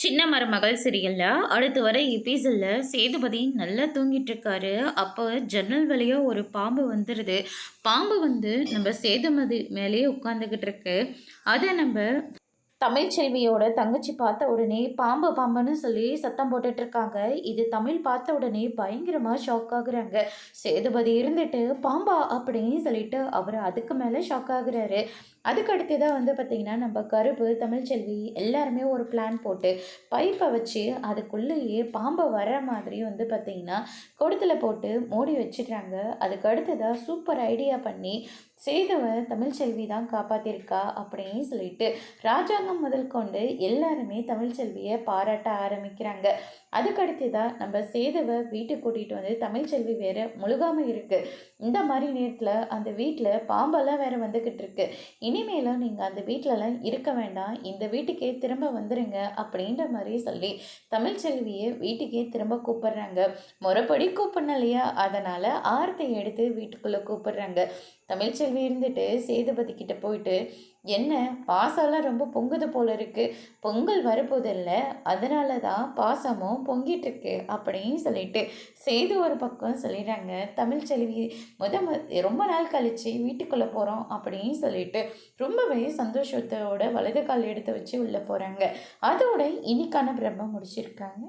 சின்ன மருமகள் சீரியல்ல அடுத்து வர எபிசோட்ல சேதுபதி நல்லா தூங்கிட்டு இருக்காரு. அப்போ ஜன்னல் வழியா ஒரு பாம்பு வந்துருது. பாம்பு வந்து நம்ம சேதுமதி மேலேயே உட்காந்துக்கிட்டு இருக்கு. அதை நம்ம தமிழ்ச்செல்வியோட தங்கச்சி பார்த்த உடனே பாம்பு பாம்புன்னு சொல்லி சத்தம் போட்டுட்டு இருக்காங்க. இது தமிழ் பார்த்த உடனே பயங்கரமா ஷாக் ஆகுறாங்க. சேதுபதி இருந்துட்டு பாம்பா அப்படின்னு சொல்லிட்டு அவர் அதுக்கு மேலே ஷாக் ஆகுறாரு. அதுக்கு அடுத்ததாக வந்து பார்த்திங்கன்னா நம்ம கருப்பு தமிழ்ச்செல்வி எல்லாருமே ஒரு பிளான் போட்டு பைப்பை வச்சு அதுக்குள்ளேயே பாம்பை வர்ற மாதிரி வந்து பார்த்திங்கன்னா கொடுத்தில் போட்டு மூடி வச்சிடுறாங்க. அதுக்கு அடுத்ததாக சூப்பர் ஐடியா பண்ணி சேதுவை தமிழ்ச்செல்வி தான் காப்பாற்றிருக்கா அப்படின்னு சொல்லிட்டு ராஜாங்கம் முதல் கொண்டு எல்லாருமே தமிழ்ச்செல்வியை பாராட்ட ஆரம்பிக்கிறாங்க. அதுக்கடுத்து தான் நம்ம சேதுவை வீட்டுக்கு கூட்டிகிட்டு வந்து தமிழ்ச்செல்வி வேறு முழுகாமல் இருக்குது. இந்த மாதிரி நேரத்தில் அந்த வீட்டில் பாம்பெல்லாம் வேறு வந்துக்கிட்டு இருக்கு. இனிமேலும் நீங்கள் அந்த வீட்டிலலாம் இருக்க வேண்டாம், இந்த வீட்டுக்கே திரும்ப வந்துடுங்க அப்படின்ற மாதிரி சொல்லி தமிழ்ச்செல்வியை வீட்டுக்கே திரும்ப கூப்பிடுறாங்க. முறைப்படி கூப்பிடணும் இல்லையா, அதனால் ஆரத்தை எடுத்து வீட்டுக்குள்ளே கூப்பிடுறாங்க. தமிழ்ச்செல்வி இருந்துட்டு சேதுபதி கிட்ட போயிட்டு, என்ன பாசம்லாம் ரொம்ப பொங்குது போல இருக்கு, பொங்கல் வரப்போதில்ல, அதனால தான் பாசமும் பொங்கிட்டுருக்கு அப்படின்னு சொல்லிட்டு சேது ஒரு பக்கம் சொல்லிடுறாங்க. தமிழ்ச்செல்வி ரொம்ப நாள் கழித்து வீட்டுக்குள்ளே போகிறோம் அப்படின்னு சொல்லிட்டு ரொம்பவே சந்தோஷத்தோட வலது கால் எடுத்து வச்சு உள்ளே போகிறாங்க. அதோட இன்னைக்கான பிரம்ம முடிச்சிருக்காங்க.